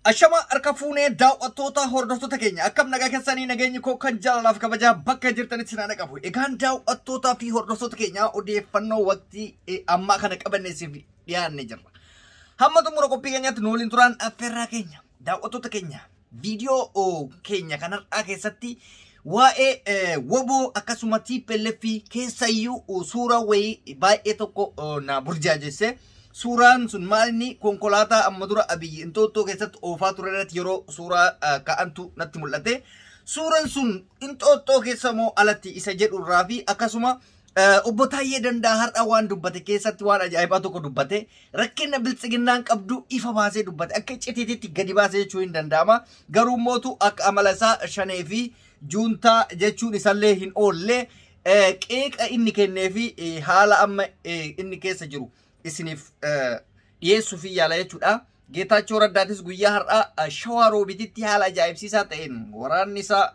Ashama harka fuunee daawwattoota hordoftoota keenya akkam nagaa keessanii nageenyi koo kan jaalalaaf kabajaa bakka jirtanitti sinaa qabu. Egaan daawwattootaa fi hordoftoota keenya odeeffannoo waqtii ammaa kana qabanneesiif dhiyaannee jirra. Hamma xumura qophii keenyaatti nu waliin turaan affeerraa keenya daawwattoota keenya viidiyoo keenya kanarraa keessatti waa'ee woboo akkasuma TPLF keessayyuu suuraa wayii baay'ee tokko na burjaajesse. Suuraan sun maalini konkolaataa amma dura Abiyyi Inxooxxoo keessatti oofaa ture irratti yeroo suuraa ka'antu natti mul'ate. Suuraan sun Inxooxxoo keessa moo alatti isa jedhurraa fi akkasuma obbo Taayyee Danda'a har'a waan dubbate keessatti waan ajaa'ibaa tokko dubbate. Rakkina biltsiginnaan qabdu ifa baasee dubbate. Akka citiititti gadi baasee jechuu hin danda'ama. Garuu mootu akka amala isaa shanee fi juuntaa jechuun isallee hin oolle qeeqa inni kennee fi haala amma inni keessa jiru isiniif dhiyeessuu fi yaala jechuudha. Geetaachoo Raddaatis guyyaa har'aa Shawaa Roobititti haala ajaa'ibsiisaa ta'een waraanni isaa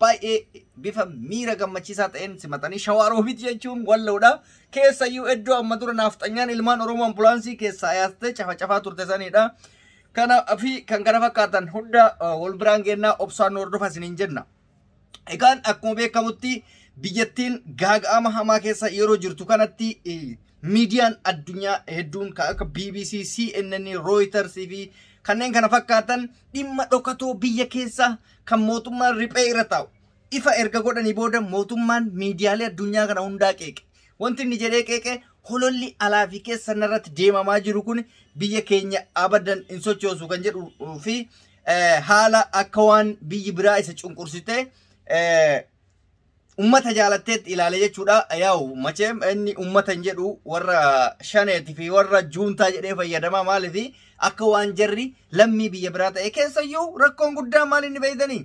baay'ee bifa miira gammachiisaa ta'een simatanii Shawaa Roobit jechuun walloodha. Keessayyuu iddoo amma dura naaftanyaan ilmaan Oromoo ambulaansii keessaa yaastee cafacafaa turte sanidha. Kana fi kan kana fakkaatan hunda wal biraan geennaa obsaan hordofaa isiniin jenna. Egaan akkuma beekamutti biyyattiin gaaga'ama hamaa keessa yeroo jirtu kanatti miidiyaan addunyaa hedduun akka BBC, CNN, Reuters fi kanneen kana fakkaatan dhimma dhokatoo biyya keessa kan mootummaan riphee irra taa'u ifa erga godhanii booda mootummaan miidiyaalee addunyaa kana hundaa qeeqe. Wanti inni jedhee qeeqe hololli alaa fi keessa irratti deemamaa jiru kun biyya keenya abadan hin sochoosu kan jedhu fi haala akka waan biyyi biraa isa cunqursite ummata jaalatteetti ilaale jechuudha. Yaa'u macheem inni ummata hin jedhu warra shaneeti fi warra juuntaa jedhee fayyadama maaliif akka waan jarri lammii biyya biraa ta'e keessayyuu rakkoon guddaa maal inni beeytanii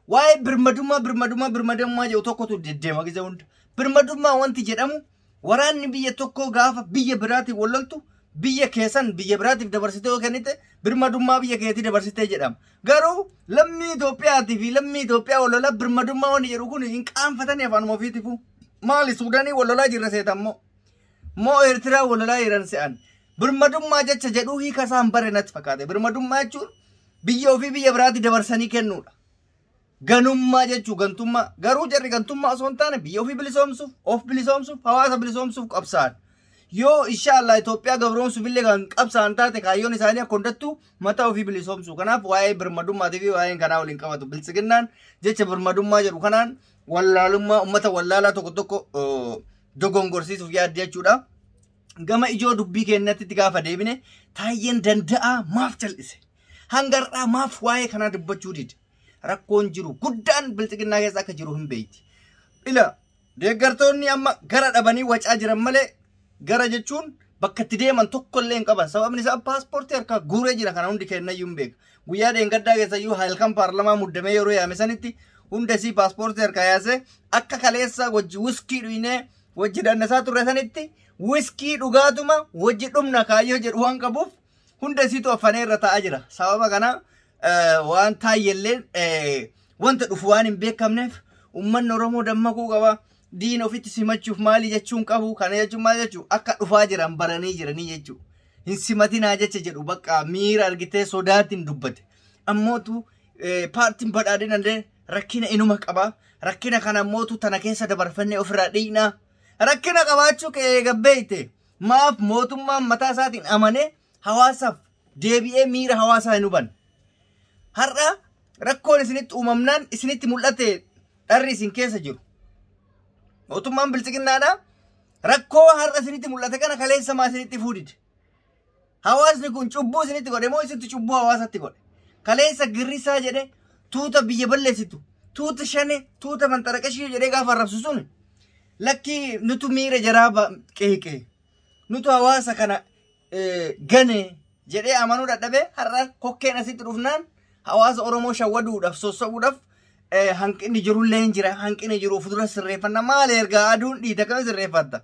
waa'ee birmadummaa jedhu tokkotu deddeema gisa hunda. Birmadummaa wanti jedhamu waraanni biyya tokko gaafa biyya biraatiin walloltu biyya keessan biyya biraatiif dabarsitee yoo kennite birmadummaa biyya keetii dabarsitee jedhama. Garuu lammii Itoophiyaatii fi lammii Itoophiyaa wallolaa birmadummaa wanti jedhu kun hin qaanfatanii afaanuma ofiitifu. Maali Suudaanii wallolaa jirra seetan moo Eertiraa wallolaa jiran se'an. Birmadummaa jecha jedhuu hiika isaan bare natti fakkaate. Birmadummaa jechuun biyya ofii biyya biraatii dabarsanii kennuudha. Ganummaa jechuu gantummaa. Garuu jarri gantummaa osoo hin taane biyya ofii bilisoomsuuf, of bilisoomsuuf, hawaasa bilisoomsuuf qabsaa'an. Yoo inshallah Itoophiyaa gabroomsuuf illee kan qabsaan taate kaayyoon isaanii akka hundattu mataa ofii bilisoomsu. Kanaaf waa'ee birmadummaa fi waa'een kanaa waliin qabatu. Biltsiginnaan jecha birmadummaa jedhu kanaan wallaalummaa uummata wallaalaa tokko tokko dogongorsiisuuf yaadde jechuudha. Gama ijoo dubbii keenyatti gaafa deebine Taayyeen Danda'aa maaf jal'ise? Hangarraa maaf waa'ee kanaa dubbachuu dide? Rakkoon jiru guddaan biltsiginnaa keessa akka jiru hin beeyti. Ila deeggartoonni amma gara dhabanii wacaa jiran malee gara jechuun bakka itti deeman tokkollee hin qaban. Sababni isaa paaspoortii harkaa guuree jira kana hundi kennayyuu hin beeku. Guyyaa dheengaddaa keessayyuu halkan paarlamaa muddamee yeroo yaame sanitti hunda isii paaspoortii harkaa yaase akka kaleessa wajji wiskii dhuyinee wajji dandasaa turre sanitti wiskii dhugaatuma wajji dhumna kaayyoo jedhu waan qabuuf hunda isiitu affanee irra taa'aa jira. Sababa kana waan Taayyelleen wanta dhufu waan hin beekamneef uummanni Oromoo dammaquu qaba. Diin ofitti simachuuf maali jechuun qabu. Kana jechuun maali jechuun akka dhufaa jiran baranii jiranii jechuudha. Hin simatinaa jecha jedhu bakka miira argitee sodaatiin dubbate. Ammootu paartiin badhaadhinallee rakkina inuma qaba. Rakkina kana ammootu tana keessa dabarfannee ofirraa dhiinaa. Rakkina qabaachuu gabbeeyte maaf mootummaan mataa isaatiin amanee hawaasaaf deebi'ee miira hawaasaa hin hubanne. Har'a rakkoon isinitti uumamnaan isinitti mul'ate dharri isin keessa jiru. Mootummaan biltsiginnaadha. Rakkoo har'a isinitti mul'ate kana kaleessa maa isinitti fuudhide? Hawaasni kun cubbuu isinitti godhe moo isinitti cubbuu hawaasatti godhe? Kaleessa girrisaa jedhe tuuta biyya balleessitu, tuuta shane, tuuta manxaraqashii jedhee gaafa arrabsu sun lakki nutu miira jaraa qeeqe, nutu hawaasa kana gane jedhee amanuu dadhabe har'a kokkeen asitti dhufnaan hawaasa Oromoo shawwaduudhaaf sossobuudhaaf hanqinni jirullee hin jira. Hanqinni jiru fuuldura sirreeffannaa maal ergaa aduun dhiita kan sirreeffatta?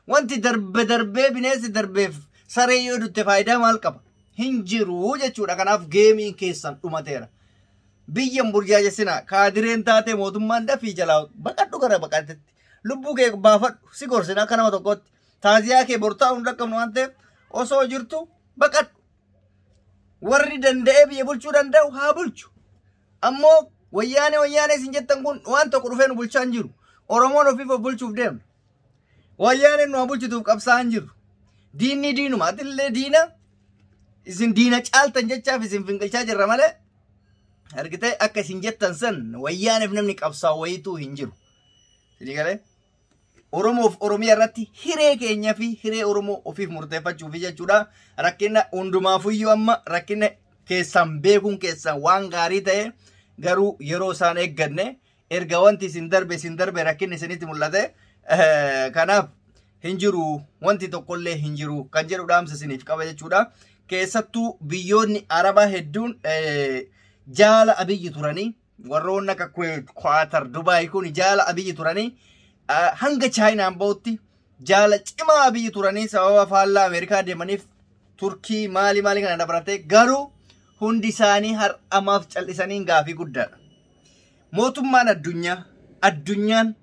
Wanti darbee bineensi darbeef saree yoo dutte faayidaa maal qaba? Hin jiru jechuudha. Kanaaf geemiin keessan dhumateera. Biyyan burjaajessinaa kaadireen taatee mootummaan dafii jalaa baqadhu gara baqatetti lubbuu kee baafadhu si gorsinaa akka nama tokkotti taaziyaa kee bortaa hunda qabnu waan ta'eef osoo jirtu baqadhu. warri danda'ee biyya bulchuu danda'u haa bulchu. Ammoo wayyaane isin jettan kun waan tokko dhufee nu bulchaa hin jiru. Oromoon ofiif of bulchuuf deemna. Wayyaane nu bulchituuf qabsaa hin jiru. Diinni diinuma atillee diina isin diina caaltan jechaaf isin finqilchaa jirra malee argitee akka isin jettan san wayyaaneef namni qabsaa wayituu hin jiru. Sidii galee Oromoof Oromiyaa irratti hiree keenya fi hiree Oromoo ofiif murteeffachuuf jechuudha. Rakkina hundumaafuyyuu amma rakkina keessan beekuun keessan waan gaarii ta'e garuu yeroo isaan eegganne erga wanti isin darbe rakkinni isinitti mul'ate kanaaf hin jiru wanti tokkollee hin jiru kan jedhu dhaamsa isiniif qaba jechuudha. Keessattuu biyyoonni Arabaa hedduun jaala Abiyyi turanii warroonni akka Kuwait, Qatar, Dubai kun jaala Abiyyi turanii hanga Chaayinaan ba'utti jaala cimaa Abiyyi turanii sababa faallaa Ameerikaa deemaniif Turkii maali kana dabalatee garuu hundi isaanii har'amaaf callisanii gaafii guddaadha. Mootummaan addunyaan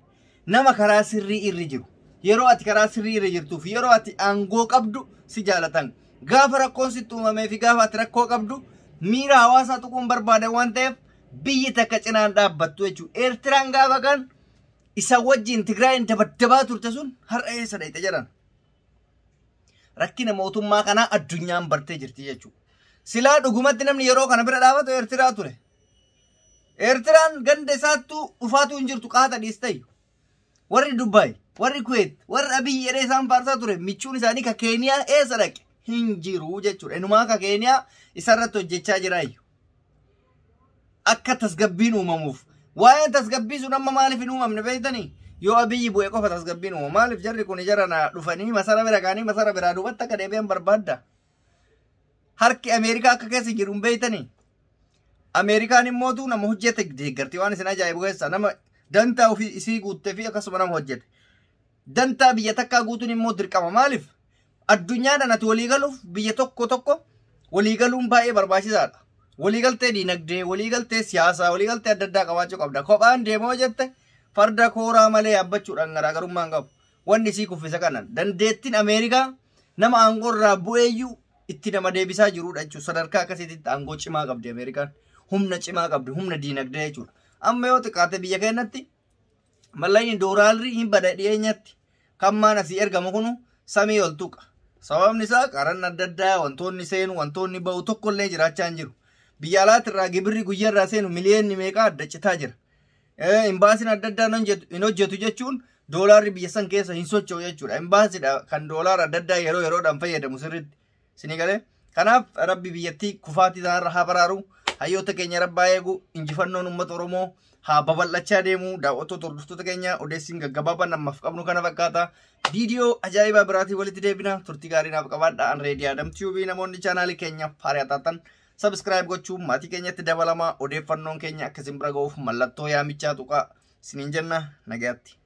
nama karaa sirrii irra jiru. Yeroo ati karaa sirrii irra jirtuuf yeroo ati aangoo qabdu si jaalatan. Gaafa rakkoon sitti uumamee fi gaafa ati rakkoo qabdu miira hawaasaa tuquun barbaadan waan ta'eef biyyi takka cinaan dhaabbattu jechuudha. Eertiraan gaafa kan isa wajjin Tigraayin dabaddabaa turte sun har'a eessa dhayite jedhan. Rakkina mootummaa kanaa addunyaan bartee jirti jechuudha. Silaa dhugumatti namni yeroo kana bira dhaabatu Eertiraa ture. Eertiraan ganda isaattuu dhufaatu hin jirtu qaata dhiistayyu. Warri Dubaay, warri Kuwait, warri Abiyyi jedhee isaan faarsaa ture michuun isaanii ka Keeniyaa eessa dhaqe hin jiru jechuudha. Inumaa ka Keeniyaa isarratti hojjechaa jiraayu. Akka tasgabbiin uumamuuf. Waa'een tasgabbii sun amma maaliif hin uumamne beektanii? Yoo Abiyyi bu'ee qofa tasgabbiin uumama. Maaliif jarri kun jarana dhufanii masara bira kaanii masara biraa duubatti akka deebi'an barbaadda? Harki Ameerikaa akka keessa jiru hin beektanii? Ameerikaan immootu nama hojjete deeggartii waan isin ajaa'ibu keessa nama dantaa ofii isii guuttee fi akkasuma nama hojjete. Dantaa biyya takkaa guutuun immoo dirqama maaliif? Addunyaadhaan ati waliigaluuf biyya tokko waliigaluun baay'ee barbaachisaadha. Waliigaltee diinagdee, waliigaltee siyaasaa, waliigaltee adda addaa qabaachuu qabda. Kophaan deemoo jette farda kooraa malee yaabbachuudhaan garaagarummaan qabu. Wanni isii kuffisa kanan dandeettiin Ameerikaa nama aangoo irraa bu'eeyyuu itti nama deebisaa jirudha jechuudha. Sadarkaa akkasiitti aangoo cimaa qabdi Ameerikaan. Humna cimaa qabdi, humna diinagdee jechuudha. Amma yoo xiqqaate biyya keenyatti mallayni doolaarii hin bada dhiyeenyatti kan maan asii ergamu kunu samii ol tuqa. Sababni isaa qaran adda addaa wantoonni seenu wantoonni ba'u tokkollee jiraachaa hin jiru. Biyya alaatti irraa gibirri guyyaa irraa seenu miliyoonni meeqa adda citaa jira. Imbaasiin adda addaa hin hojjetu jechuun doolaarri biyya san keessa hin socho'u jechuudha. Imbaasiidha kan doolaara adda addaa yeroodhaan fayyadamu sirriitti. Isin galee kanaaf rabbi biyyattii kufaatii isaarra haa baraaru. Hayyoota keenya rabbaa eegu injifannoon uummata Oromoo haa babal'achaa deemu. Daawwattoota hordoftoota keenya odeessiin gaggabaabaan ammaaf qabnu kana fakkaata. Viidiyoo ajaa'ibaa biraatii walitti deebina. Turtii gaarii naaf qabaadha. Anreedii Adam TV namoonni chaanaalii keenya haaraa taatan subscribe gochuun maatii keenyatti dabalamaa odeeffannoon keenya akka isin bira ga'uuf mallattoo yaamichaa tuqaa isiniin jenna nagaatti.